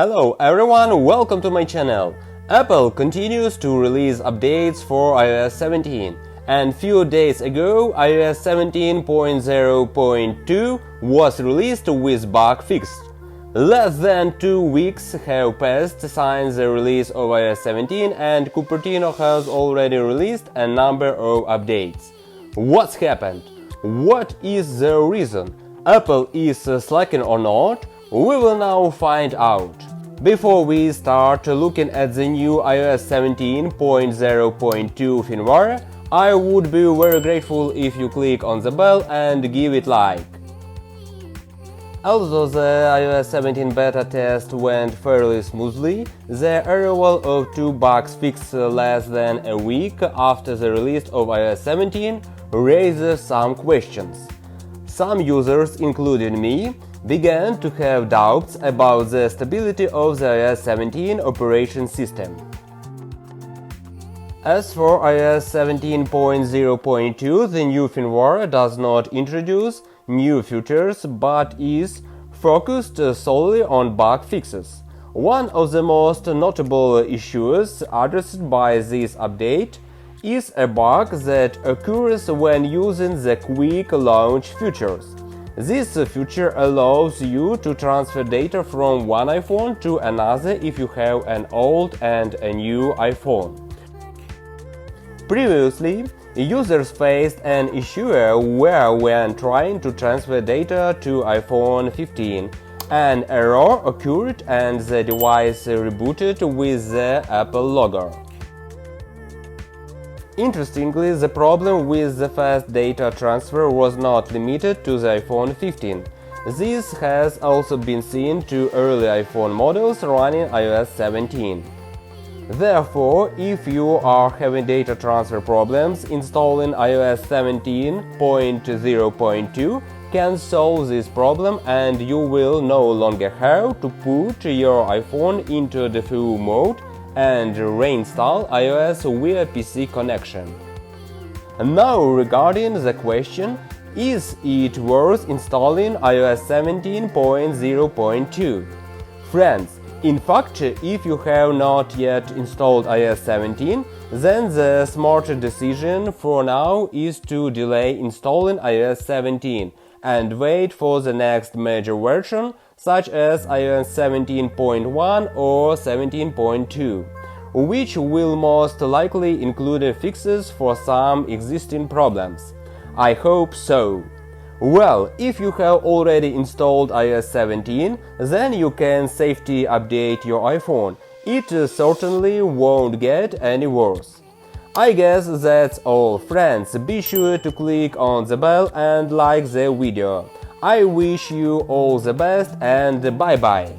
Hello everyone, welcome to my channel. Apple continues to release updates for iOS 17, and few days ago iOS 17.0.2 was released with bug fixed. Less than 2 weeks have passed since the release of iOS 17, and Cupertino has already released a number of updates. What's happened? What is the reason? Apple is slacking or not? We will now find out. Before we start looking at the new iOS 17.0.2 firmware, I would be very grateful if you click on the bell and give it like. Although the iOS 17 beta test went fairly smoothly, the arrival of 2 bugs fixed less than a week after the release of iOS 17 raises some questions. Some users, including me, began to have doubts about the stability of the iOS 17 operating system. As for iOS 17.0.2, the new firmware does not introduce new features but is focused solely on bug fixes. One of the most notable issues addressed by this update is a bug that occurs when using the Quick Launch features. This feature allows you to transfer data from one iPhone to another if you have an old and a new iPhone. Previously, users faced an issue where when trying to transfer data to iPhone 15, an error occurred and the device rebooted with the Apple logo. Interestingly, the problem with the fast data transfer was not limited to the iPhone 15. This has also been seen to early iPhone models running iOS 17. Therefore, if you are having data transfer problems, installing iOS 17.0.2 can solve this problem, and you will no longer have to put your iPhone into default mode and reinstall iOS via PC connection. Now, regarding the question, is it worth installing iOS 17.0.2? Friends, in fact, if you have not yet installed iOS 17, then the smarter decision for now is to delay installing iOS 17 and wait for the next major version, such as iOS 17.1 or 17.2, which will most likely include fixes for some existing problems. I hope so. Well, if you have already installed iOS 17, then you can safely update your iPhone. It certainly won't get any worse. I guess that's all, friends. Be sure to click on the bell and like the video. I wish you all the best and bye-bye.